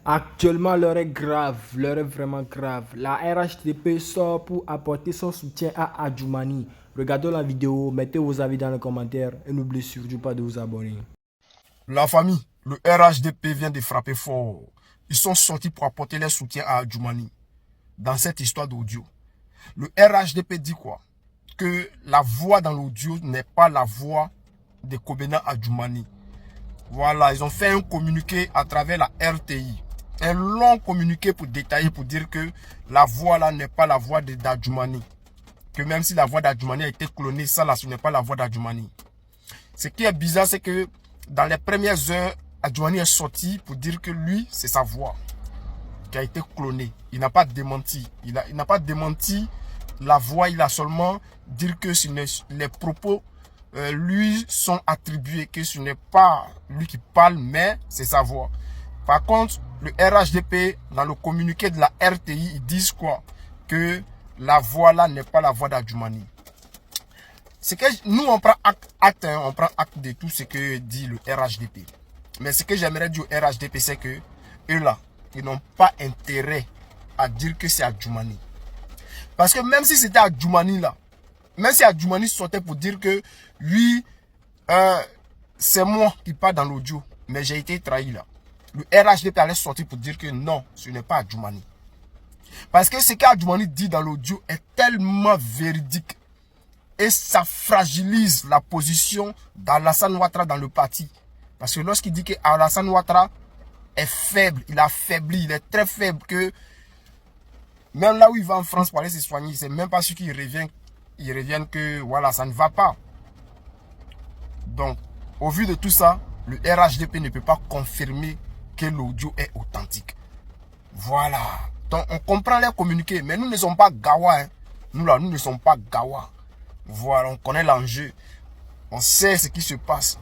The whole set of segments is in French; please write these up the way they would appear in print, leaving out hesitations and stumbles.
Actuellement, l'heure est grave, l'heure est vraiment grave. La RHDP sort pour apporter son soutien à Adjoumani. Regardez la vidéo, mettez vos avis dans les commentaires et n'oubliez surtout pas de vous abonner. La famille, le RHDP vient de frapper fort. Ils sont sortis pour apporter leur soutien à Adjoumani dans cette histoire d'audio. Le RHDP dit quoi? Que la voix dans l'audio n'est pas la voix de Kobena Adjoumani. Voilà, ils ont fait un communiqué à travers la RTI. Un long communiqué pour détailler, pour dire que la voix là n'est pas la voix d'Adjoumani. Que même si la voix d'Adjoumani a été clonée, ça là, ce n'est pas la voix d'Adjoumani. Ce qui est bizarre, c'est que dans les premières heures, Adjoumani est sorti pour dire que lui, c'est sa voix qui a été clonée. Il n'a pas démenti. Il n'a pas démenti la voix, il a seulement dit que les propos lui sont attribués, que ce n'est pas lui qui parle, mais c'est sa voix. Par contre, le RHDP, dans le communiqué de la RTI, ils disent quoi? Que la voix là n'est pas la voix d'Adjoumani. C'est que nous, on prend acte, on prend acte de tout ce que dit le RHDP. Mais ce que j'aimerais dire au RHDP, c'est que eux là, ils n'ont pas intérêt à dire que c'est Adjoumani. Parce que même si c'était Adjoumani là, même si Adjoumani sortait pour dire que oui, c'est moi qui parle dans l'audio, mais j'ai été trahi là. Le RHDP allait sortir pour dire que non, ce n'est pas Adjoumani. Parce que ce qu'Adjoumani dit dans l'audio est tellement véridique. Et ça fragilise la position d'Alassane Ouattara dans le parti. Parce que lorsqu'il dit que Alassane Ouattara est faible, il a faibli, il est très faible, que même là où il va en France pour aller se soigner, c'est même pas sûr qu'il revienne que voilà, ça ne va pas. Donc, au vu de tout ça, le RHDP ne peut pas confirmer que l'audio est authentique. Voilà. Donc, on comprend les communiqués, mais nous ne sommes pas gawa. Hein. Nous là, nous ne sommes pas gawa. Voilà, on connaît l'enjeu. On sait ce qui se passe.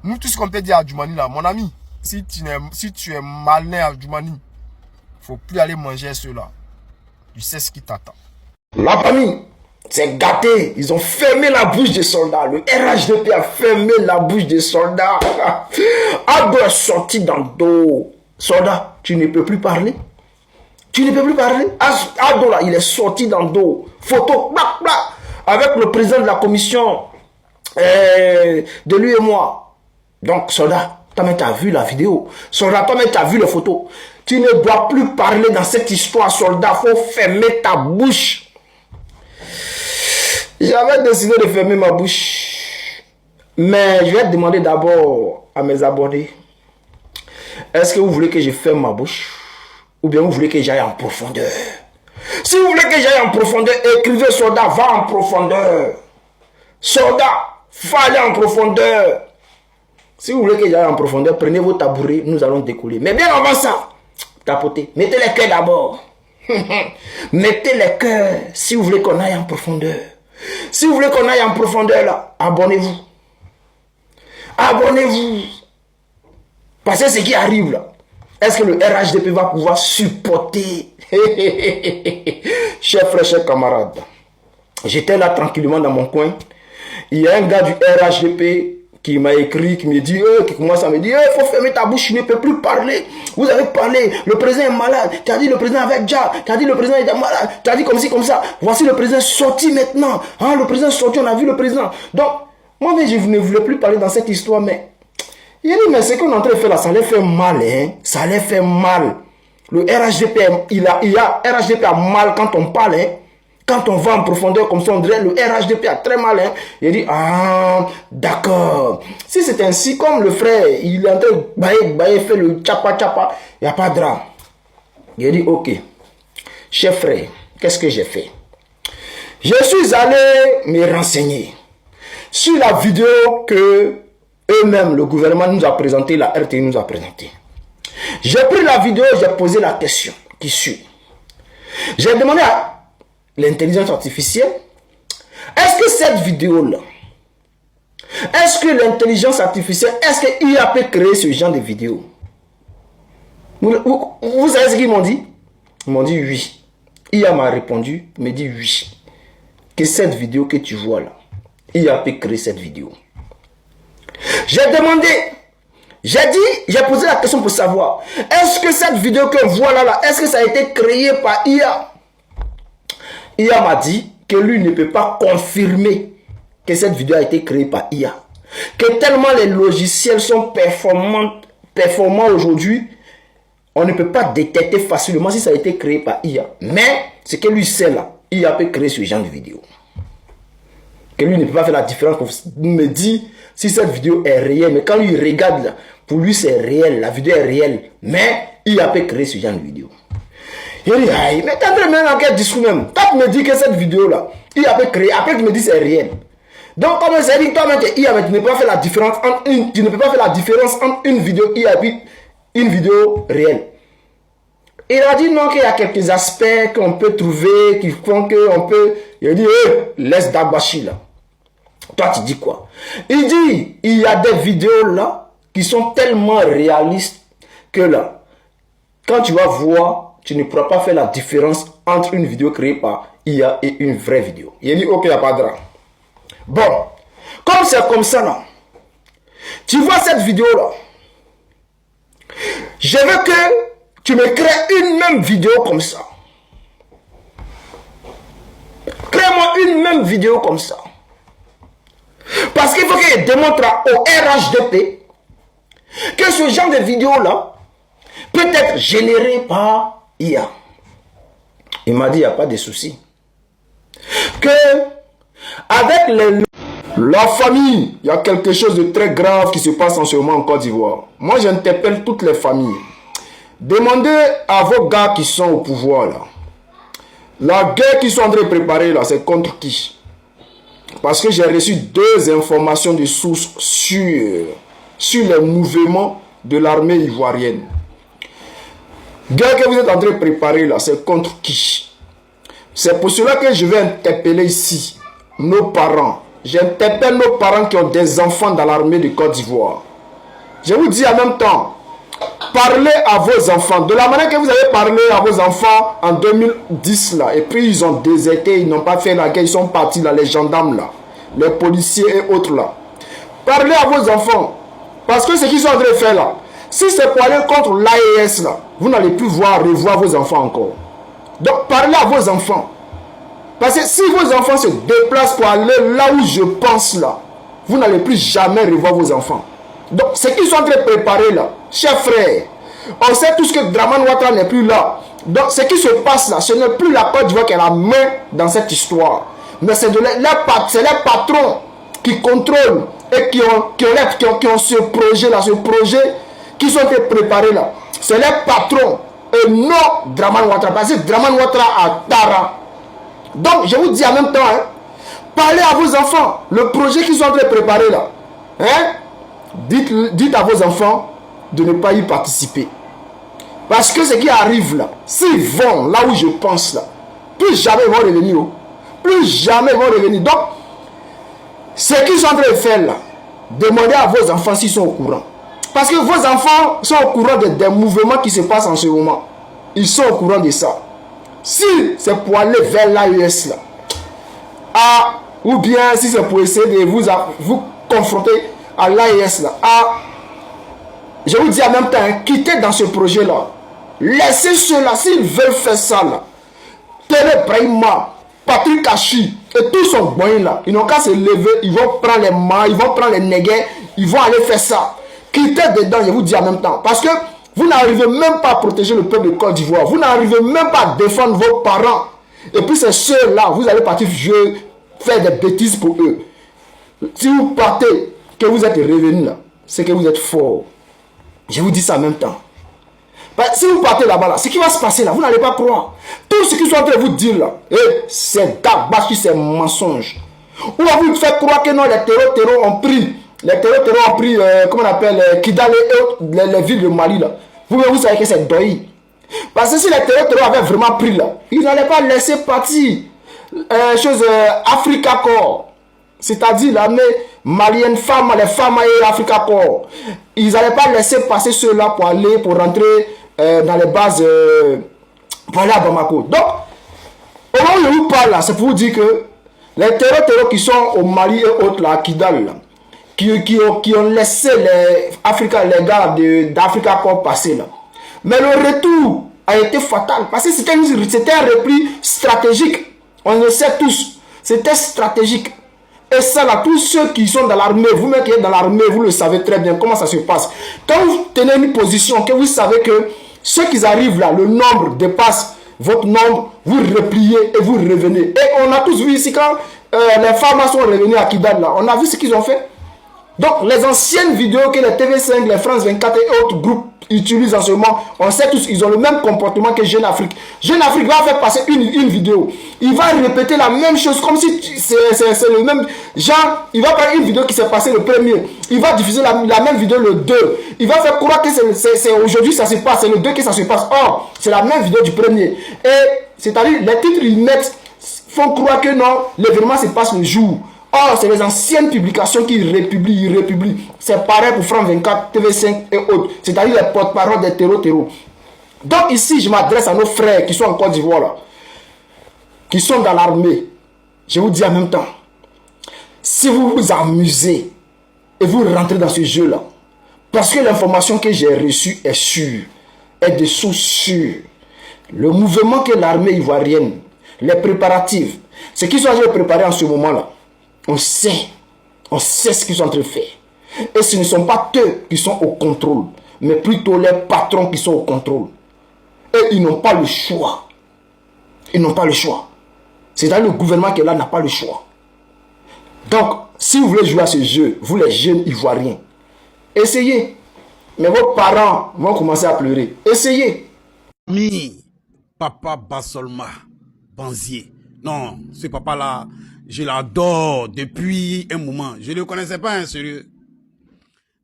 Nous, tout ce qu'on peut dire à Adjoumani là, mon ami, si tu es malin à Adjoumani, il ne faut plus aller manger cela. Tu sais ce qui t'attend. La famille, c'est gâté. Ils ont fermé la bouche des soldats. Le RHDP a fermé la bouche des soldats. Ado est sorti dans le dos. Soldat, tu ne peux plus parler. Tu ne peux plus parler. Ado là, il est sorti dans le dos. Photo, blac, blac, avec le président de la commission de lui et moi. Donc, soldat, toi-même tu as vu la vidéo. Soldat, toi-même tu as vu les photos. Tu ne dois plus parler dans cette histoire, soldat. Il faut fermer ta bouche. J'avais décidé de fermer ma bouche. Mais je vais demander d'abord à mes abonnés. Est-ce que vous voulez que je ferme ma bouche? Ou bien vous voulez que j'aille en profondeur? Si vous voulez que j'aille en profondeur, écrivez soldat, va en profondeur. Soldat, va aller en profondeur. Si vous voulez que j'aille en profondeur, prenez vos tabourets, nous allons décoller. Mais bien avant ça, tapotez. Mettez les cœurs d'abord. Mettez les cœurs si vous voulez qu'on aille en profondeur. Si vous voulez qu'on aille en profondeur, là, abonnez-vous. Abonnez-vous. Parce que ce qui arrive là, est-ce que le RHDP va pouvoir supporter? Chers frères, chers camarades, j'étais là tranquillement dans mon coin. Il y a un gars du RHDP qui m'a écrit, qui me dit, qui commence à me dire, il faut fermer ta bouche, tu ne peux plus parler. Vous avez parlé, le président est malade. Tu as dit le président avec Dja, tu as dit le président est malade, tu as dit comme ci, comme ça. Voici le président sorti maintenant. Hein, le président sorti, on a vu le président. Donc, moi-même, je ne voulais plus parler dans cette histoire, mais il a dit, mais ce qu'on est en train de faire là, ça allait faire mal, hein. Ça allait faire mal. Le RHDP, RHDP a mal quand on parle, hein. Quand on va en profondeur comme ça, on dirait le RHDP a très mal. Hein. Il dit, ah, d'accord. Si c'est ainsi, comme le frère, il est en train de bailler, faire le tchapa, il n'y a pas de drame. Il dit, ok, cher frère, qu'est-ce que j'ai fait? Je suis allé me renseigner sur la vidéo que eux-mêmes, le gouvernement nous a présenté, la RTI nous a présenté. J'ai pris la vidéo, j'ai posé la question qui suit. J'ai demandé à l'intelligence artificielle, est-ce que cette vidéo-là, est-ce que l'intelligence artificielle, est-ce que IA peut créer ce genre de vidéo? Vous savez ce qu'ils m'ont dit? Ils m'ont dit oui. IA m'a répondu, il me dit oui. Que cette vidéo que tu vois là, IA peut créer cette vidéo. J'ai demandé J'ai posé la question pour savoir, est-ce que cette vidéo que voilà là, est-ce que ça a été créé par IA? IA m'a dit que lui ne peut pas confirmer que cette vidéo a été créée par IA. Que tellement les logiciels sont performants aujourd'hui, on ne peut pas détecter facilement si ça a été créé par IA. Mais ce que lui sait là, IA peut créer ce genre de vidéo. Que lui ne peut pas faire la différence. Il me dit si cette vidéo est réelle. Mais quand lui regarde là, pour lui c'est réel. La vidéo est réelle. Mais IA peut créer ce genre de vidéo. Il dit, aïe, mais t'es en train de mettre dans quel discours même? Quand tu me dis que cette vidéo là, IA peut créer. Après tu me dis c'est réel. Donc comme je dit, toi-même IA, mais tu ne peux pas faire la différence entre une vidéo IA et puis une vidéo réelle. Il a dit non, qu'il y a quelques aspects qu'on peut trouver qui font qu'on peut. Il a dit, laisse Dagbashi là. Toi, tu dis quoi? Il dit, il y a des vidéos là qui sont tellement réalistes que là, quand tu vas voir, tu ne pourras pas faire la différence entre une vidéo créée par IA et une vraie vidéo. Il a dit, ok, il n'y a pas de drame. Bon, comme c'est comme ça là, tu vois cette vidéo là, je veux que tu me crées une même vidéo comme ça. Crée-moi une même vidéo comme ça. Parce qu'il faut que je démontre au RHDP que ce genre de vidéo là peut être généré par IA. Il m'a dit, il n'y a pas de souci. Que avec la famille, il y a quelque chose de très grave qui se passe en ce moment en Côte d'Ivoire. Moi, j'interpelle toutes les familles. Demandez à vos gars qui sont au pouvoir là. La guerre qu'ils sont en train de préparer là, c'est contre qui? Parce que j'ai reçu 2 informations de sources sur les mouvements de l'armée ivoirienne. Guerre que vous êtes en train de préparer là, c'est contre qui? C'est pour cela que je vais interpeller ici nos parents. J'interpelle nos parents qui ont des enfants dans l'armée de Côte d'Ivoire. Je vous dis en même temps, parlez à vos enfants. De la manière que vous avez parlé à vos enfants en 2010 là, et puis ils ont déserté, ils n'ont pas fait la guerre, ils sont partis là, les gendarmes là, les policiers et autres là. Parlez à vos enfants. Parce que ce qu'ils sont en train de faire là, si c'est pour aller contre l'AES là, vous n'allez plus revoir vos enfants encore. Donc parlez à vos enfants. Parce que si vos enfants se déplacent pour aller là où je pense là, vous n'allez plus jamais revoir vos enfants. Donc ce qu'ils sont en train de préparer là, chers frères, on sait tous que Dramane Ouattara n'est plus là. Donc ce qui se passe là, ce n'est plus la Côte d'Ivoire qui a la main dans cette histoire. Mais c'est les patrons qui contrôlent et qui ont ce projet là, ce projet qui sont en train de préparer là. C'est les patrons et non Dramane Ouattara. Parce que Dramane Ouattara a Tara. Donc je vous dis en même temps, hein, parlez à vos enfants, le projet qu'ils sont en train de préparer là. Hein? Dites à vos enfants de ne pas y participer. Parce que ce qui arrive là, s'ils vont là où je pense là, plus jamais ils vont revenir. Plus jamais ils vont revenir. Donc, ce qu'ils sont en train de faire là, demandez à vos enfants s'ils sont au courant. Parce que vos enfants sont au courant des mouvements qui se passent en ce moment. Ils sont au courant de ça. Si c'est pour aller vers l'AES là, ou bien si c'est pour essayer de vous confronter à l'AES là, je vous dis en même temps, hein, quittez dans ce projet là. Laissez ceux-là, s'ils veulent faire ça là. Télé Brahima, Patrick Kachi et tous son boyens là, ils n'ont qu'à se lever, ils vont prendre les mains, ils vont prendre les nègres, ils vont aller faire ça. Quittez dedans, je vous dis en même temps. Parce que vous n'arrivez même pas à protéger le peuple de Côte d'Ivoire. Vous n'arrivez même pas à défendre vos parents. Et puis c'est ceux-là, vous allez partir jouer, faire des bêtises pour eux. Si vous partez, que vous êtes revenu là, c'est que vous êtes fort. Je vous dis ça en même temps. Si vous partez là-bas, là, ce qui va se passer là, vous n'allez pas croire. Tout ce qu'ils sont en train de vous dire là, c'est Dagbashi, c'est mensonge. On va vous faire croire que non, les terreaux ont pris. Les terreaux ont pris, comment on appelle, Kidal et les villes de Mali là. Vous savez que c'est Doyi. Parce que si les terreaux avaient vraiment pris là, ils n'allaient pas laisser partir Africa Corps. C'est-à-dire l'armée malienne, les femmes et Africa Corps. Ils n'allaient pas laisser passer ceux-là pour rentrer dans les bases, pour aller à Bamako. Donc, au moment où je vous parle là, c'est pour vous dire que les terreaux qui sont au Mali et autres là, à Kidal là, qui ont laissé les gars d'Africa Corps passer là. Mais le retour a été fatal parce que c'était un repli stratégique. On le sait tous. C'était stratégique. Et ça là, tous ceux qui sont dans l'armée, vous-même qui êtes dans l'armée, vous le savez très bien comment ça se passe. Quand vous tenez une position, que vous savez que ceux qui arrivent là, le nombre dépasse votre nombre, vous repliez et vous revenez. Et on a tous vu ici quand les femmes sont revenues à Kidal là, on a vu ce qu'ils ont fait. Donc les anciennes vidéos que les TV5, les France 24 et autres groupes utilisent en ce moment, on sait tous qu'ils ont le même comportement que Jeune Afrique. Jeune Afrique va faire passer une vidéo. Il va répéter la même chose comme si c'est le même genre. Il va faire une vidéo qui s'est passée le premier. Il va diffuser la même vidéo le 2. Il va faire croire que c'est aujourd'hui ça se passe, c'est le 2 que ça se passe. Or, c'est la même vidéo du premier. Et c'est-à-dire les titres ils mettent, font croire que non, l'événement se passe le jour. Or, c'est les anciennes publications qui republient. C'est pareil pour France 24, TV5 et autres. C'est-à-dire les porte-parole des terreaux. Donc ici, je m'adresse à nos frères qui sont en Côte d'Ivoire, là, qui sont dans l'armée. Je vous dis en même temps, si vous vous amusez et vous rentrez dans ce jeu-là, parce que l'information que j'ai reçue est sûre, est de sources sûres. Le mouvement que l'armée ivoirienne, les préparatifs, ce qu'ils sont en train de préparer en ce moment-là, on sait ce qu'ils sont en train de faire. Et ce ne sont pas eux qui sont au contrôle, mais plutôt les patrons qui sont au contrôle. Et ils n'ont pas le choix. Ils n'ont pas le choix. C'est-à-dire le gouvernement qui est là n'a pas le choix. Donc, si vous voulez jouer à ce jeu, vous les jeunes Ivoiriens, essayez. Mais vos parents vont commencer à pleurer. Essayez. Papa Basolma Banzier. Non, ce papa-là, je l'adore depuis un moment. Je ne le connaissais pas, hein, sérieux.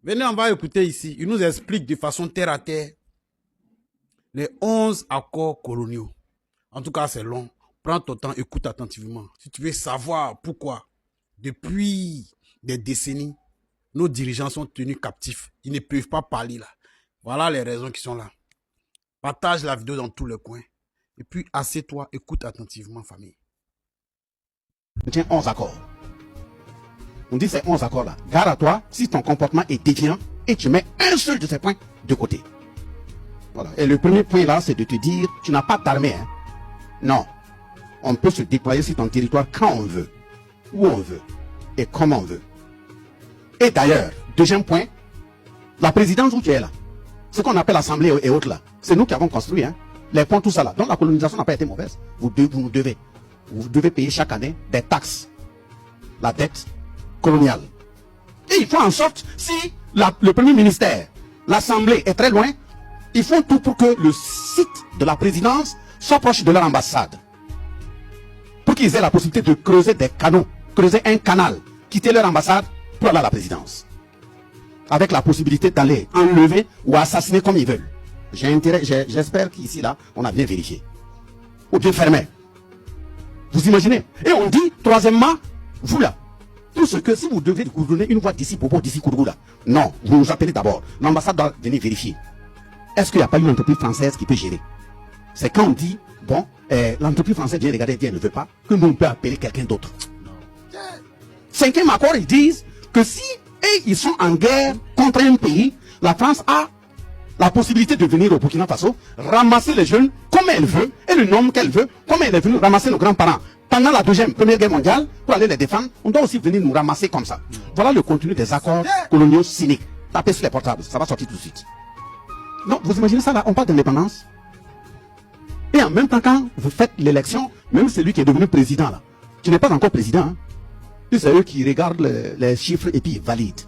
Venez, on va écouter ici. Il nous explique de façon terre à terre les 11 accords coloniaux. En tout cas, c'est long. Prends ton temps, écoute attentivement. Si tu veux savoir pourquoi, depuis des décennies, nos dirigeants sont tenus captifs. Ils ne peuvent pas parler là. Voilà les raisons qui sont là. Partage la vidéo dans tous les coins. Et puis, assieds-toi, écoute attentivement, famille. On tient 11 accords. On dit ces 11 accords-là. Garde à toi si ton comportement est déviant et tu mets un seul de ces points de côté. Voilà. Et le premier point là, c'est de te dire, tu n'as pas d'armée. Hein? Non. On peut se déployer sur ton territoire quand on veut, où on veut et comme on veut. Et d'ailleurs, deuxième point, la présidence où tu es là, ce qu'on appelle l'Assemblée et autres là, c'est nous qui avons construit, hein, les ponts, tout ça là. Donc la colonisation n'a pas été mauvaise. Vous nous devez. Vous devez payer chaque année des taxes. La dette coloniale. Et il faut en sorte, si le premier ministère, l'Assemblée est très loin, ils font tout pour que le site de la présidence soit proche de leur ambassade. Pour qu'ils aient la possibilité de creuser des canaux, creuser un canal, quitter leur ambassade pour aller à la présidence. Avec la possibilité d'aller enlever ou assassiner comme ils veulent. J'espère qu'ici là, on a bien vérifié. Ou bien fermé. Vous imaginez? Et on dit, troisièmement, vous là, tout ce que si vous devez vous donner une voix d'ici Bobo, d'ici Kourou là, non, vous nous appelez d'abord. L'ambassade doit venir vérifier. Est-ce qu'il n'y a pas une entreprise française qui peut gérer? C'est quand on dit, bon, l'entreprise française vient regarder, elle ne veut pas, que nous on peut appeler quelqu'un d'autre. Cinquième accord, ils disent que si ils sont en guerre contre un pays, la France a la possibilité de venir au Burkina Faso, ramasser les jeunes comme elle veut, et le nombre qu'elle veut, comme elle est venue ramasser nos grands-parents. Pendant la première guerre mondiale, pour aller les défendre, on doit aussi venir nous ramasser comme ça. Voilà le contenu des accords coloniaux cyniques. Tapez sur les portables, ça va sortir tout de suite. Donc, vous imaginez ça là, on parle d'indépendance. Et en même temps, quand vous faites l'élection, même celui qui est devenu président là, tu n'es pas encore président. Hein. C'est eux qui regardent les chiffres et puis ils valident.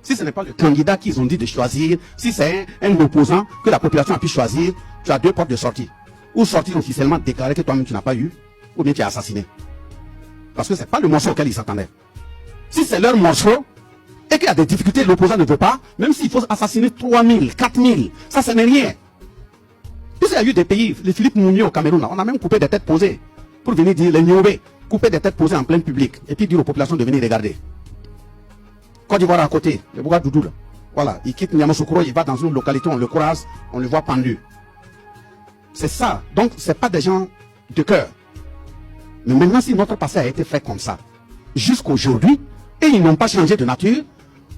Si ce n'est pas le candidat qu'ils ont dit de choisir, si c'est un opposant que la population a pu choisir, tu as deux portes de sortie. Ou sortir officiellement, déclarer que toi-même tu n'as pas eu, ou bien tu es assassiné. Parce que ce n'est pas le morceau auquel ils s'attendaient. Si c'est leur morceau, et qu'il y a des difficultés, l'opposant ne veut pas, même s'il faut assassiner 3000, 4000, ça n'est rien. Puis il y a eu des pays, les Philippe Mounier au Cameroun, là, on a même coupé des têtes posées, pour venir dire les Niobé, couper des têtes posées en plein public, et puis dire aux populations de venir regarder. Côte d'Ivoire à côté, le Bouga Doudou là. Voilà, il quitte Niamosokoro, il va dans une localité, on le croise, on le voit pendu. C'est ça. Donc, ce n'est pas des gens de cœur. Mais maintenant, si notre passé a été fait comme ça, jusqu'aujourd'hui, et ils n'ont pas changé de nature,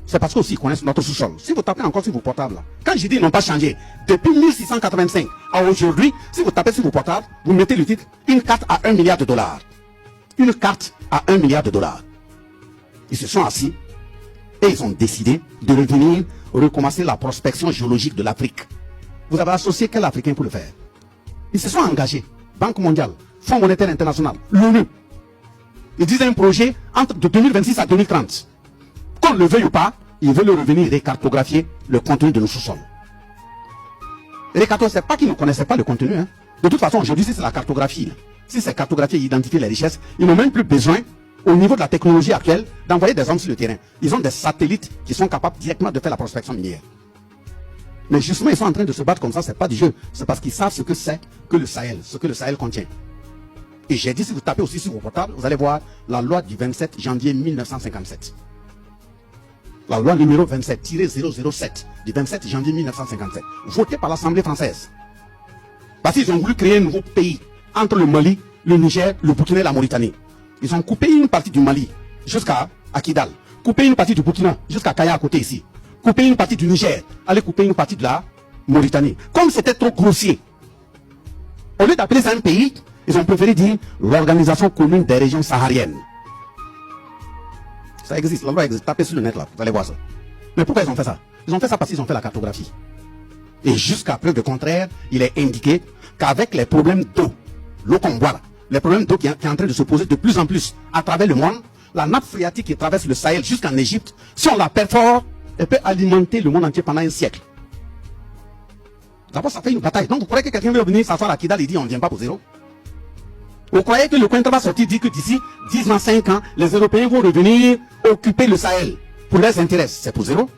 c'est parce qu'ils connaissent notre sous-sol. Si vous tapez encore sur vos portables, là, quand je dis ils n'ont pas changé, depuis 1685 à aujourd'hui, si vous tapez sur vos portables, vous mettez le titre, une carte à 1 milliard de dollars. Une carte à 1 milliard de dollars. Ils se sont assis et ils ont décidé de revenir recommencer la prospection géologique de l'Afrique. Vous avez associé quel Africain pour le faire? Ils se sont engagés. Banque mondiale, Fonds monétaire international, l'ONU. Ils disent un projet entre de 2026 à 2030. Qu'on le veuille ou pas, ils veulent revenir récartographier le contenu de nos sous-sols. Récartographier, c'est pas qu'ils ne connaissaient pas le contenu. Hein. De toute façon, aujourd'hui, si c'est la cartographie, si c'est cartographier et identifier les richesses, ils n'ont même plus besoin, au niveau de la technologie actuelle, d'envoyer des hommes sur le terrain. Ils ont des satellites qui sont capables directement de faire la prospection minière. Mais justement, ils sont en train de se battre comme ça, c'est pas du jeu. C'est parce qu'ils savent ce que c'est que le Sahel, ce que le Sahel contient. Et j'ai dit, si vous tapez aussi sur vos portables, vous allez voir la loi du 27 janvier 1957. La loi numéro 27-007 du 27 janvier 1957, votée par l'Assemblée française. Parce qu'ils ont voulu créer un nouveau pays entre le Mali, le Niger, le Burkina et la Mauritanie. Ils ont coupé une partie du Mali jusqu'à Kidal, coupé une partie du Burkina jusqu'à Kaya à côté ici, coupé une partie du Niger, aller couper une partie de la Mauritanie. Comme c'était trop grossier, au lieu d'appeler ça un pays, ils ont préféré dire l'Organisation commune des régions sahariennes. Ça existe, la loi existe. Tapez sur le net là, vous allez voir ça. Mais pourquoi ils ont fait ça? Ils ont fait ça parce qu'ils ont fait la cartographie. Et jusqu'à preuve de contraire, il est indiqué qu'avec les problèmes d'eau, l'eau qu'on boit, les problèmes d'eau qui est en train de se poser de plus en plus à travers le monde, la nappe phréatique qui traverse le Sahel jusqu'en Égypte, si on la perfore, elle peut alimenter le monde entier pendant un siècle. D'abord, ça fait une bataille. Donc, vous croyez que quelqu'un veut venir s'asseoir à Kidal et dire on ne vient pas pour zéro? Vous croyez que le coin va sortir dit que d'ici 10 ans, 5 ans, les Européens vont revenir occuper le Sahel pour leurs intérêts? C'est pour zéro.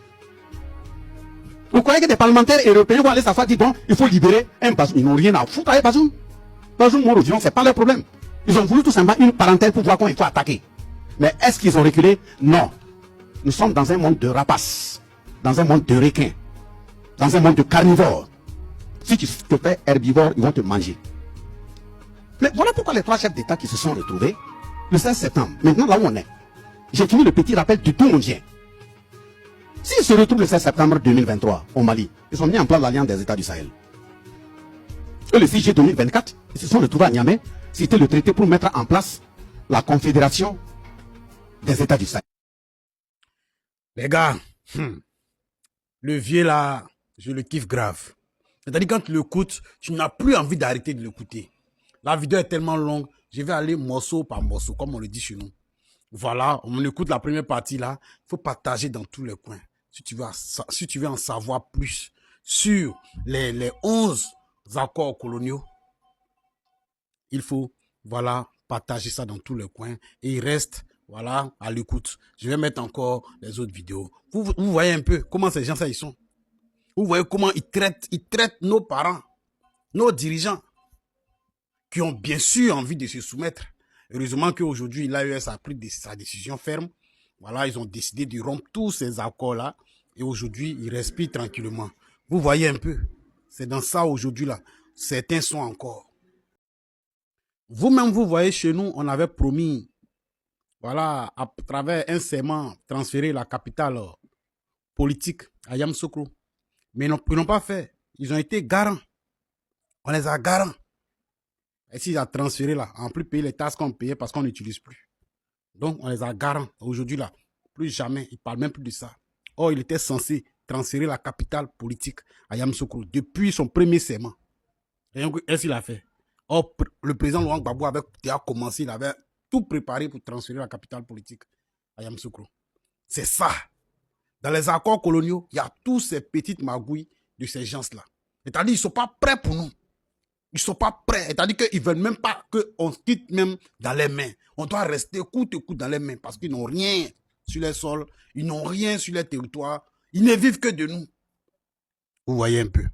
Vous croyez que des parlementaires européens vont aller s'asseoir et dire bon, il faut libérer un Bazoum? Ils n'ont rien à foutre avec Bazoum. Bazoum mort aujourd'hui, c'est pas leur problème. Ils ont voulu tout simplement une parenthèse pour voir comment il faut attaquer. Mais est-ce qu'ils ont reculé? Non. Nous sommes dans un monde de rapaces, dans un monde de requins, dans un monde de carnivores. Si tu te fais herbivore, ils vont te manger. Mais voilà pourquoi les 3 chefs d'État qui se sont retrouvés le 16 septembre, maintenant là où on est, j'ai fini le petit rappel du tout mondien. S'ils se retrouvent le 16 septembre 2023 au Mali, ils ont mis en place l'Alliance des États du Sahel. Et le 6 juillet 2024, ils se sont retrouvés à Niamey, c'était le traité pour mettre en place la Confédération des États du Sahel. Les gars, le vieux là, je le kiffe grave. C'est-à-dire quand tu l'écoutes, tu n'as plus envie d'arrêter de l'écouter. La vidéo est tellement longue, je vais aller morceau par morceau, comme on le dit chez nous. Voilà, on écoute la première partie là. Il faut partager dans tous les coins. Si tu veux en savoir plus sur les 11 accords coloniaux, il faut, voilà, partager ça dans tous les coins. Et il reste, voilà, à l'écoute. Je vais mettre encore les autres vidéos. Vous voyez un peu comment ces gens-là, ils sont. Vous voyez comment ils traitent nos parents, nos dirigeants, qui ont bien sûr envie de se soumettre. Heureusement qu'aujourd'hui, l'AES a pris sa décision ferme. Voilà, ils ont décidé de rompre tous ces accords-là. Et aujourd'hui, ils respirent tranquillement. Vous voyez un peu. C'est dans ça aujourd'hui, là. Certains sont encore. Vous-même, vous voyez, chez nous, on avait promis, voilà, à travers un serment, transférer la capitale politique à Yamoussoukro. Mais ils n'ont pas fait. Ils ont été garants. On les a garants. Et s'ils ont transféré là, en plus payer les taxes qu'on payait parce qu'on n'utilise plus. Donc, on les a garants. Aujourd'hui là, plus jamais, ils ne parlent même plus de ça. Or, il était censé transférer la capitale politique à Yamoussoukro depuis son premier serment. Est-ce qu'il a fait? Or, le président Laurent Gbagbo avait déjà commencé, il avait tout préparé pour transférer la capitale politique à Yamoussoukro. C'est ça. Dans les accords coloniaux, il y a tous ces petites magouilles de ces gens-là. C'est-à-dire qu'ils ne sont pas prêts pour nous. Ils ne sont pas prêts. C'est-à-dire qu'ils ne veulent même pas qu'on se quitte même dans les mains. On doit rester coûte que coûte dans les mains parce qu'ils n'ont rien sur les sols. Ils n'ont rien sur les territoires. Ils ne vivent que de nous. Vous voyez un peu.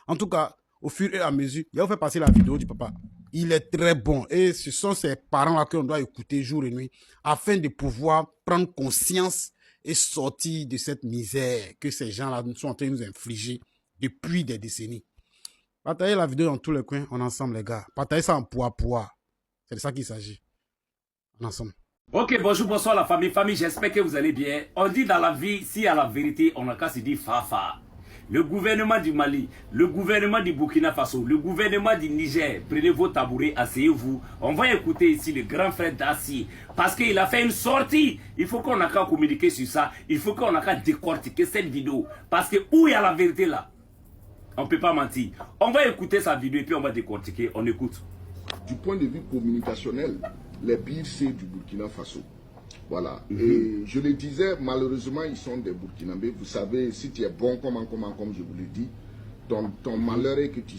En tout cas, au fur et à mesure, il va faire passer la vidéo du papa. Il est très bon. Et ce sont ces parents-là qu'on doit écouter jour et nuit afin de pouvoir prendre conscience et sortir de cette misère que ces gens-là sont en train de nous infliger depuis des décennies. Partagez la vidéo dans tous les coins, on est ensemble les gars. Partagez ça en poids. C'est de ça qu'il s'agit. On est ensemble. Ok, bonjour, bonsoir la famille. Famille, j'espère que vous allez bien. On dit dans la vie, si à la vérité, on n'a qu'à se dire fa. Le gouvernement du Mali, le gouvernement du Burkina Faso, le gouvernement du Niger, prenez vos tabourets, asseyez-vous. On va écouter ici le grand frère Dassi, parce qu'il a fait une sortie. Il faut qu'on ait qu'à communiquer sur ça. Il faut qu'on ait qu'à décortiquer cette vidéo. Parce que où il y a la vérité là, on ne peut pas mentir. On va écouter sa vidéo et puis on va décortiquer. On écoute. Du point de vue communicationnel, les BIRC du Burkina Faso. Voilà. Et je le disais, malheureusement, ils sont des Burkinabés. Vous savez, si tu es bon, comme je vous l'ai dit, ton malheur est que tu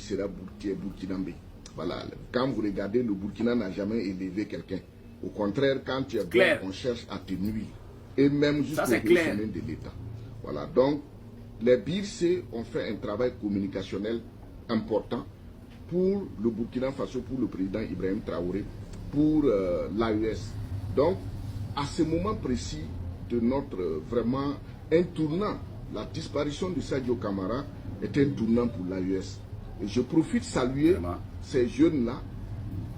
es Burkinabé. Voilà. Quand vous regardez, le Burkina n'a jamais élevé quelqu'un. Au contraire, quand tu es bon, on cherche à te nuire. Et même jusqu'au sommet de l'État. Voilà. Donc, les BIRC ont fait un travail communicationnel important pour le Burkina Faso, pour le président Ibrahim Traoré, pour l'AES. Donc, à ce moment précis de notre vraiment un tournant, la disparition de Sadio Camara est un tournant pour l'AES. Et je profite de saluer ces jeunes-là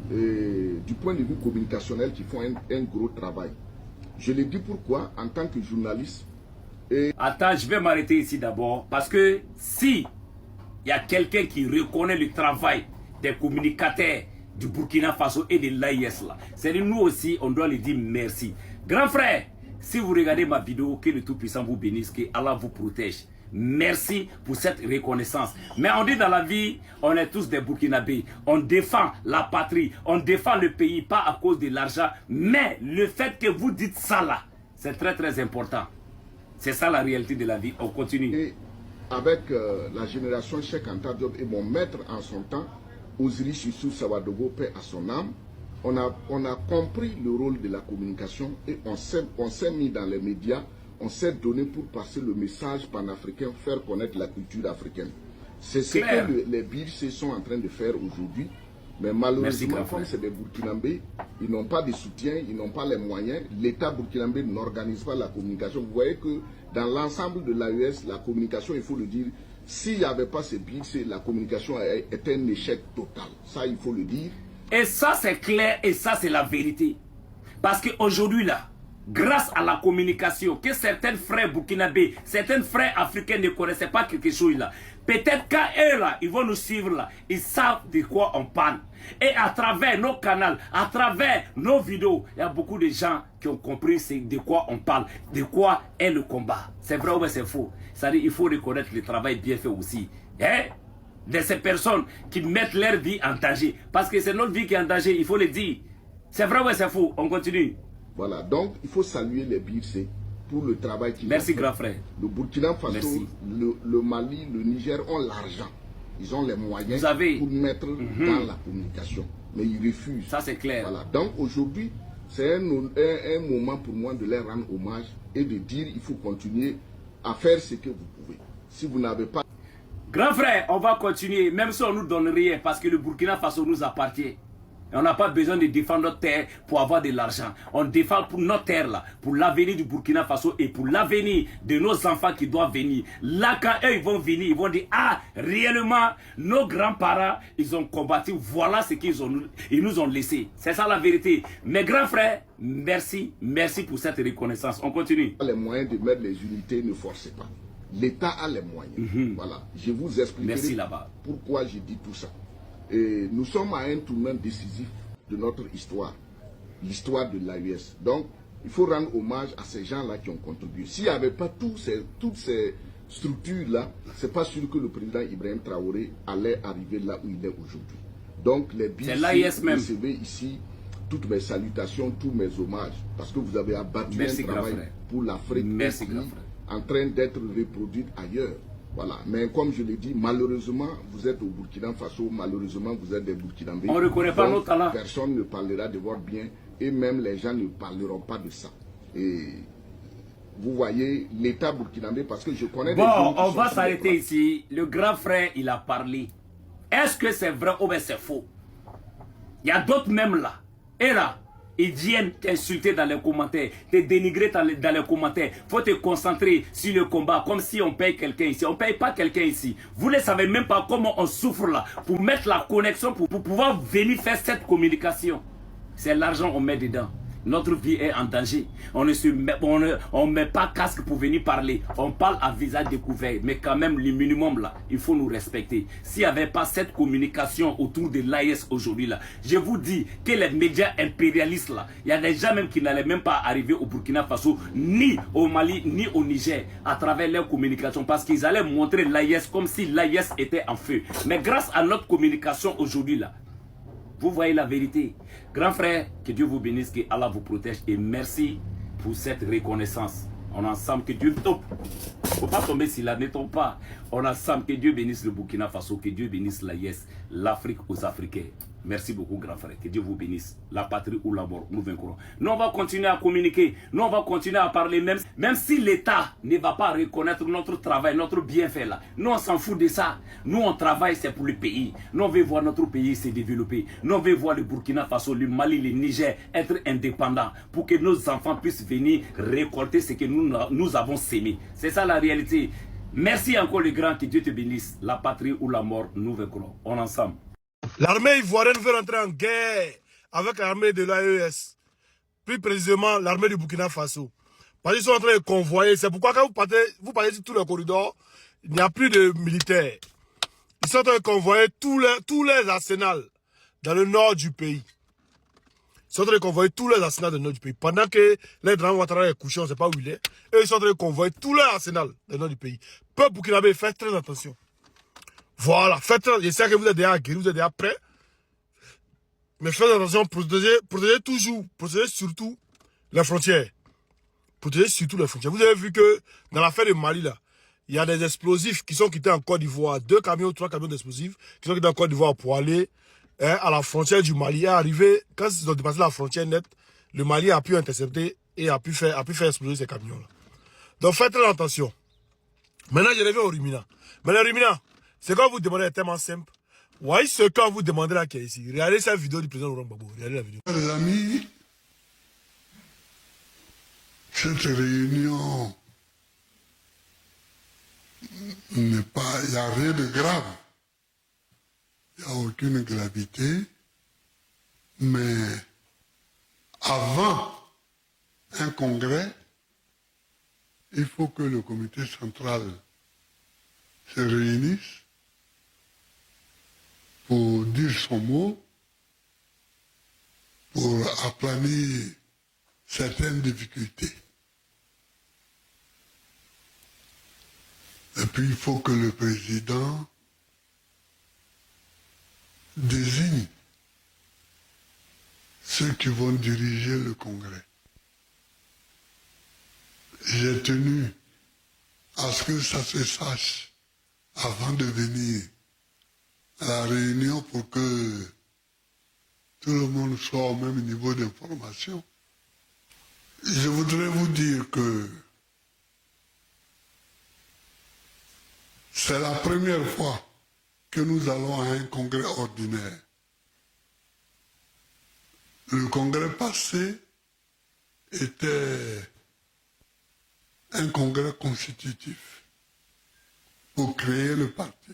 du point de vue communicationnel qui font un gros travail. Je le dis pourquoi, en tant que journaliste. Attends, je vais m'arrêter ici d'abord, parce que si il y a quelqu'un qui reconnaît le travail des communicateurs du Burkina Faso et de l'AIS là, c'est nous aussi, on doit lui dire merci. Grand frère, si vous regardez ma vidéo, que le Tout-Puissant vous bénisse, que Allah vous protège. Merci pour cette reconnaissance. Mais on dit dans la vie, on est tous des Burkinabés. On défend la patrie, on défend le pays, pas à cause de l'argent. Mais le fait que vous dites ça là, c'est très très important. C'est ça la réalité de la vie. On continue. Et avec la génération Cheikh Anta Diop et mon maître en son temps, Oziri Sissou Sawadogo, paix à son âme, on a compris le rôle de la communication et on s'est mis dans les médias, on s'est donné pour passer le message panafricain, faire connaître la culture africaine. C'est ce que les BIRC sont en train de faire aujourd'hui. Mais malheureusement, comme c'est des Burkinabés, ils n'ont pas de soutien, ils n'ont pas les moyens. L'État burkinabé n'organise pas la communication. Vous voyez que dans l'ensemble de l'AES, la communication, il faut le dire, s'il n'y avait pas ces BIRC, la communication est un échec total. Ça, il faut le dire. Et ça, c'est clair et ça, c'est la vérité. Parce qu'aujourd'hui, là, grâce à la communication, que certains frères burkinabés, certains frères africains ne connaissaient pas quelque chose là, peut-être qu'eux là, ils vont nous suivre là, ils savent de quoi on parle. Et à travers nos canaux, à travers nos vidéos, il y a beaucoup de gens qui ont compris de quoi on parle, de quoi est le combat. C'est vrai ou c'est faux? C'est-à-dire qu'il faut reconnaître le travail bien fait aussi. Hein? De ces personnes qui mettent leur vie en danger. Parce que c'est notre vie qui est en danger, il faut le dire. C'est vrai ou c'est faux? On continue. Voilà, donc il faut saluer les BIRC pour le travail qu'ils ont fait. Merci grand frère. Le Burkina Faso, le Mali, le Niger ont l'argent. Ils ont les moyens pour mettre dans la communication. Mais ils refusent. Ça c'est clair. Voilà, donc aujourd'hui, c'est un moment pour moi de leur rendre hommage et de dire il faut continuer à faire ce que vous pouvez. Si vous n'avez pas... Grand frère, on va continuer, même si on ne nous donne rien, parce que le Burkina Faso nous appartient. Et on n'a pas besoin de défendre notre terre pour avoir de l'argent. On défend pour notre terre là, pour l'avenir du Burkina Faso et pour l'avenir de nos enfants qui doivent venir. Là, quand eux ils vont venir, ils vont dire, ah, réellement, nos grands-parents, ils ont combattu, voilà ce qu'ils nous ont laissé. C'est ça la vérité. Mes grands frères, merci pour cette reconnaissance. On continue. Les moyens de mettre les unités, ne forcez pas. L'État a les moyens. Voilà. Je vous expliquerai pourquoi je dis tout ça. Et nous sommes à un tournant décisif de notre histoire, l'histoire de l'AES. Donc, il faut rendre hommage à ces gens-là qui ont contribué. S'il n'y avait pas toutes ces structures-là, c'est pas sûr que le président Ibrahim Traoré allait arriver là où il est aujourd'hui. Donc, les BIRC, recevez ici toutes mes salutations, tous mes hommages, parce que vous avez abattu un travail pour l'Afrique. Merci, grand frère. En train d'être reproduite ailleurs. Voilà. Mais comme je l'ai dit, malheureusement, vous êtes au Burkina Faso, malheureusement, vous êtes des Burkinabés. On ne reconnaît pas nos talents. Personne ne parlera de votre bien et même les gens ne parleront pas de ça. Et vous voyez l'État burkinabé, parce que je connais des gens qui on va s'arrêter ici. Le grand frère, il a parlé. Est-ce que c'est vrai ou bien c'est faux? Il y a d'autres même là. Et là, ils viennent t'insulter dans les commentaires, te dénigrer dans les commentaires. Il faut te concentrer sur le combat, comme si on paye quelqu'un ici. On ne paye pas quelqu'un ici. Vous ne savez même pas comment on souffre là, pour mettre la connexion, pour pouvoir venir faire cette communication. C'est l'argent qu'on met dedans. Notre vie est en danger. On ne met pas casque pour venir parler. On parle à visage découvert. Mais quand même, le minimum là, il faut nous respecter. S'il n'y avait pas cette communication autour de l'AES aujourd'hui là, je vous dis que les médias impérialistes là, il y a des gens même qui n'allaient même pas arriver au Burkina Faso, ni au Mali, ni au Niger, à travers leur communication. Parce qu'ils allaient montrer l'AES comme si l'AES était en feu. Mais grâce à notre communication aujourd'hui là, vous voyez la vérité. Grand frère, que Dieu vous bénisse, que Allah vous protège et merci pour cette reconnaissance. On est ensemble, que Dieu tombe. Il ne faut pas tomber si là, ne tombe pas. On est ensemble, que Dieu bénisse le Burkina Faso, que Dieu bénisse l'AES, l'Afrique aux Africains. Merci beaucoup, grand frère. Que Dieu vous bénisse. La patrie ou la mort, nous vaincrons. Nous, on va continuer à communiquer. Nous, on va continuer à parler, même si l'État ne va pas reconnaître notre travail, notre bienfait là. Nous, on s'en fout de ça. Nous, on travaille, c'est pour le pays. Nous, on veut voir notre pays se développer. Nous, on veut voir le Burkina Faso, le Mali, le Niger être indépendants pour que nos enfants puissent venir récolter ce que nous avons sémé. C'est ça la réalité. Merci encore, les grands. Que Dieu te bénisse. La patrie ou la mort, nous vaincrons. On est ensemble. L'armée ivoirienne veut rentrer en guerre avec l'armée de l'AES. Plus précisément, l'armée du Burkina Faso. Parce qu'ils sont en train de convoyer. C'est pourquoi quand vous partez sur tous les corridors, il n'y a plus de militaires. Ils sont en train de convoyer tous les arsenals dans le nord du pays. Ils sont en train de convoyer tous les arsenals dans le nord du pays. Pendant que les Draman Ouattara est couché, on ne sait pas où il est. Eux, ils sont en train de convoyer tous les arsenals dans le nord du pays. Peuple burkinabé, faites très attention. Voilà, faites attention. Je sais que vous êtes déjà guéris, vous êtes déjà prêts. Mais faites attention, protégez toujours, protégez surtout les frontières. Protégez surtout les frontières. Vous avez vu que dans l'affaire de Mali, là, il y a des explosifs qui sont quittés en Côte d'Ivoire. 2 camions, 3 camions d'explosifs qui sont quittés en Côte d'Ivoire pour aller à la frontière du Mali. Arrivé, quand ils ont dépassé la frontière nette, le Mali a pu intercepter et a pu faire exploser ces camions-là. Donc faites très attention. Maintenant, je reviens au Rumina. Maintenant, Rumina, c'est quand vous demandez est tellement simple. Voyez ce qu'on vous demandez là qui est ici. Regardez cette vidéo du président Laurent Gbagbo. Regardez la vidéo. Les amis, cette réunion n'est pas, il n'y a rien de grave. Il n'y a aucune gravité. Mais avant un congrès, il faut que le comité central se réunisse pour dire son mot, pour aplanir certaines difficultés. Et puis il faut que le président désigne ceux qui vont diriger le congrès. J'ai tenu à ce que ça se sache avant de venir à la réunion pour que tout le monde soit au même niveau d'information. Je voudrais vous dire que c'est la première fois que nous allons à un congrès ordinaire. Le congrès passé était un congrès constitutif pour créer le parti.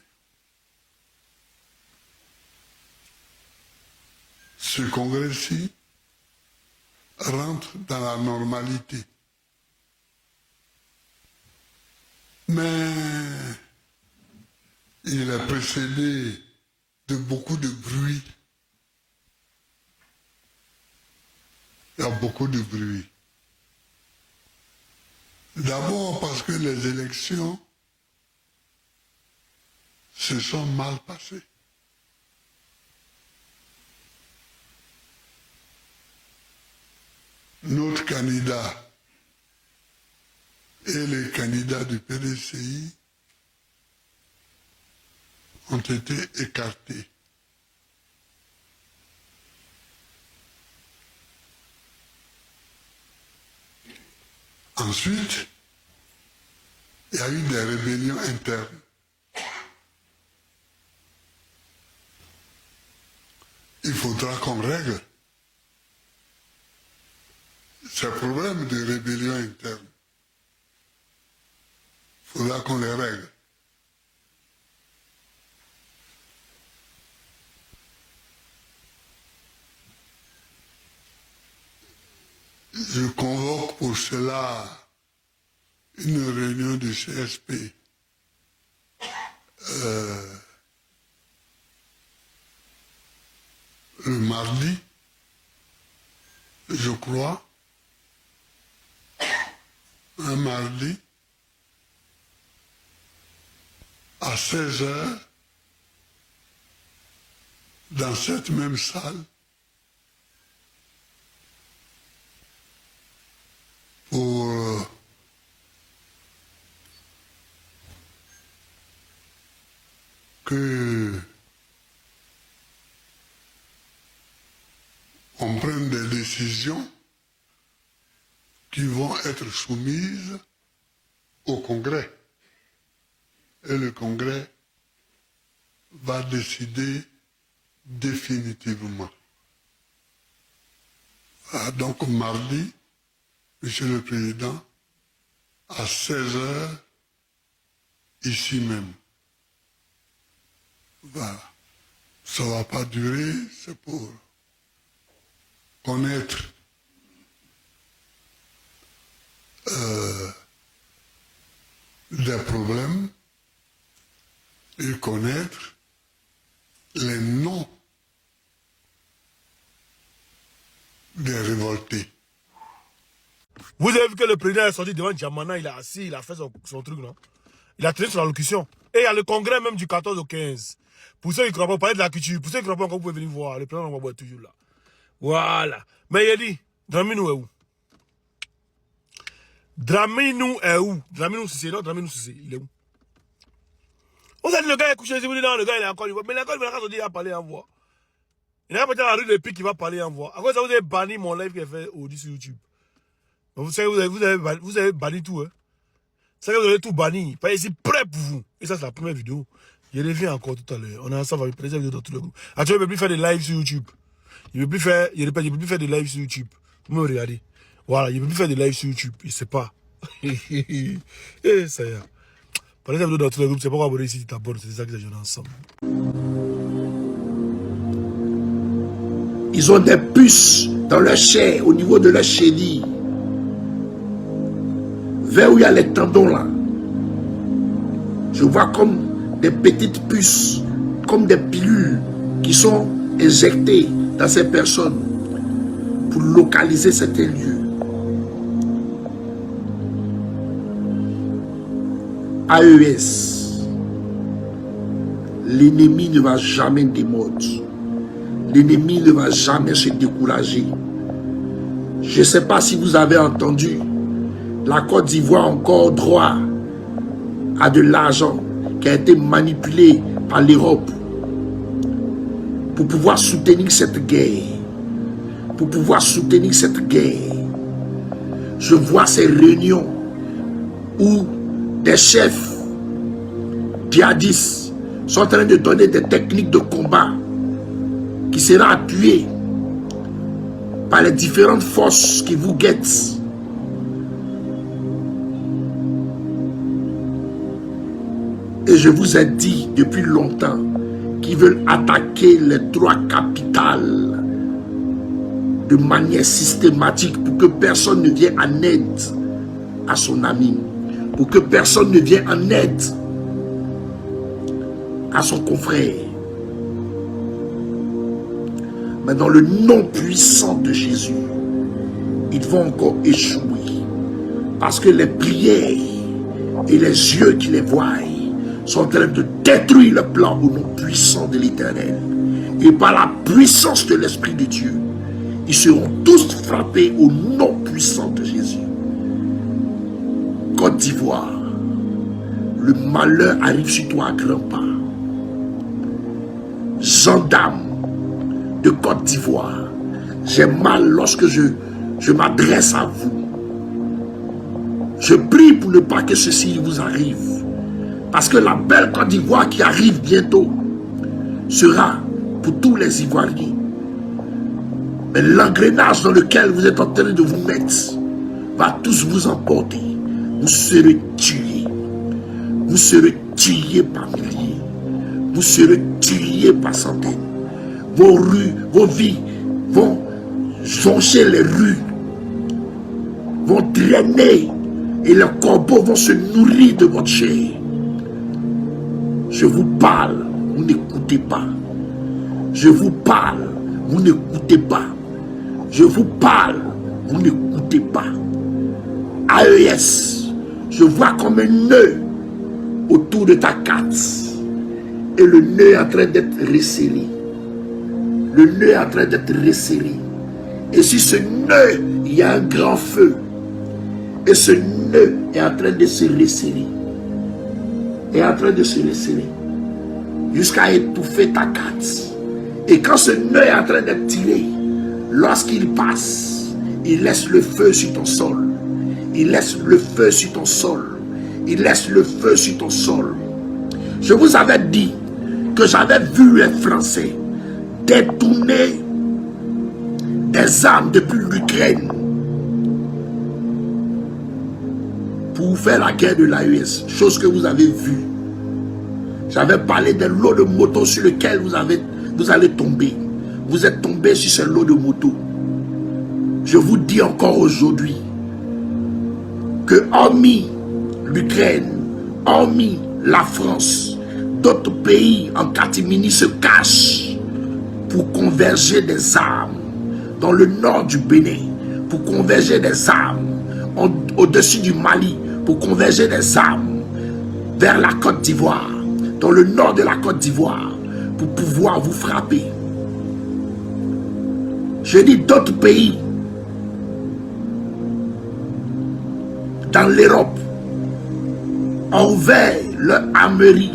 Ce congrès-ci rentre dans la normalité. Mais il est précédé de beaucoup de bruit. Il y a beaucoup de bruit. D'abord parce que les élections se sont mal passées. Notre candidat et les candidats du PDCI ont été écartés. Ensuite, il y a eu des rébellions internes. Il faudra qu'on règle ces problèmes de rébellion interne. Il faudra qu'on les règle. je convoque pour cela une réunion du CSP le mardi, je crois, un mardi, à 16 h, dans cette même salle, pour que on prenne des décisions qui vont être soumises au Congrès. Et le Congrès va décider définitivement. Donc mardi, Monsieur le Président, à 16 h, ici même. Voilà. Ça ne va pas durer, c'est pour connaître des problèmes et connaître les noms des révoltés. Vous avez vu que le président est sorti devant Djamana, il est assis, il a fait son truc, non? Il a tenu son allocution. Et il y a le congrès même du 14 au 15. Pour ceux qui ne croient pas, on parlait de la culture. Pour ceux qui ne croient pas encore, vous pouvez venir voir. Le président est toujours là. Voilà. Mais il dit, Draminou est où? Draminou est où? Draminou Sissé, non, Draminou Sissé, il est où? On s'est dit, le gars est couché, si vous dites, non, le gars il est encore, mais l'accord, il va parler en voix. Il n'y a pas dans la rue de Pique qui va parler en voix. À cause de ça, vous avez banni mon live qui est fait au sur YouTube. Vous savez, vous avez banni tout, hein. C'est que vous avez tout banni. Pas ici prêt pour vous. Et ça, c'est la première vidéo. Je reviens encore tout à l'heure. On est ensemble avec la vidéo dans tout le groupe. Actuellement, il ne peut plus faire des lives sur YouTube. Il ne peut plus faire, il peut plus faire des lives sur YouTube. Vous me regardez. Voilà, il ne peut plus faire des lives sur YouTube. Il ne sait pas. Et ça y est. Parlez la vidéo dans tout le groupe. C'est pourquoi abonner ici, tu t'abonnes. C'est ça que les gens ensemble. Ils ont des puces dans leur chair, au niveau de leur chélie. Vers où il y a les tendons là. Je vois comme des petites puces, comme des pilules qui sont injectées dans ces personnes pour localiser certains lieux. AES. L'ennemi ne va jamais démordre. L'ennemi ne va jamais se décourager. Je ne sais pas si vous avez entendu, la Côte d'Ivoire a encore droit à de l'argent qui a été manipulé par l'Europe pour pouvoir soutenir cette guerre. Pour pouvoir soutenir cette guerre. Je vois ces réunions où des chefs djihadistes sont en train de donner des techniques de combat qui sera appuyé par les différentes forces qui vous guettent. Et je vous ai dit depuis longtemps qu'ils veulent attaquer les droits capitaux de manière systématique pour que personne ne vienne en aide à son ami, pour que personne ne vienne en aide à son confrère. Mais dans le nom puissant de Jésus, ils vont encore échouer. Parce que les prières et les yeux qui les voient sont en train de détruire le plan au nom puissant de l'Éternel. Et par la puissance de l'Esprit de Dieu, ils seront tous frappés au nom puissant de Jésus. Côte d'Ivoire, le malheur arrive sur toi à grands pas. Gendarme de Côte d'Ivoire, j'ai mal lorsque je m'adresse à vous. Je prie pour ne pas que ceci vous arrive. Parce que la belle Côte d'Ivoire qui arrive bientôt sera pour tous les Ivoiriens. Mais l'engrenage dans lequel vous êtes en train de vous mettre va tous vous emporter. Vous serez tués. Vous serez tués par milliers. Vous serez tués par centaines. Vos rues, vos vies vont joncher les rues vont drainer et les corbeaux vont se nourrir de votre chair. Je vous parle, vous n'écoutez pas. Je vous parle, vous n'écoutez pas. Je vous parle, vous n'écoutez pas. AES, je vois comme un nœud autour de ta carte. Et le nœud est en train d'être resserré. Le nœud est en train d'être resserré. Et sur ce nœud, il y a un grand feu. Et ce nœud est en train de se resserrer. Est en train de se resserrer. Jusqu'à étouffer ta carte. Et quand ce nœud est en train d'être tiré, lorsqu'il passe, il laisse le feu sur ton sol. Il laisse le feu sur ton sol. Il laisse le feu sur ton sol. Je vous avais dit que j'avais vu les Français détourner des armes depuis l'Ukraine pour faire la guerre de l'AES. Chose que vous avez vue. J'avais parlé des lots de motos sur lesquels vous allez tomber. Vous êtes tombé sur ces lots de motos. Je vous dis encore aujourd'hui que hormis l'Ukraine, hormis la France, d'autres pays en catimini se cachent pour converger des armes dans le nord du Bénin, pour converger des armes au-dessus du Mali, pour converger des armes vers la Côte d'Ivoire, dans le nord de la Côte d'Ivoire, pour pouvoir vous frapper. Je dis d'autres pays dans l'Europe ont ouvert leur armerie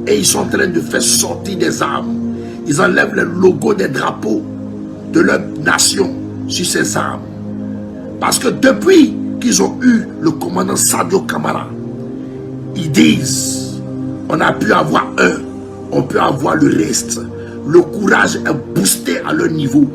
et ils sont en train de faire sortir des armes. Ils enlèvent le logo des drapeaux de leur nation sur ces armes. Parce que depuis qu'ils ont eu le commandant Sadio Kamara, ils disent, on a pu avoir un, on peut avoir le reste. Le courage est boosté à leur niveau.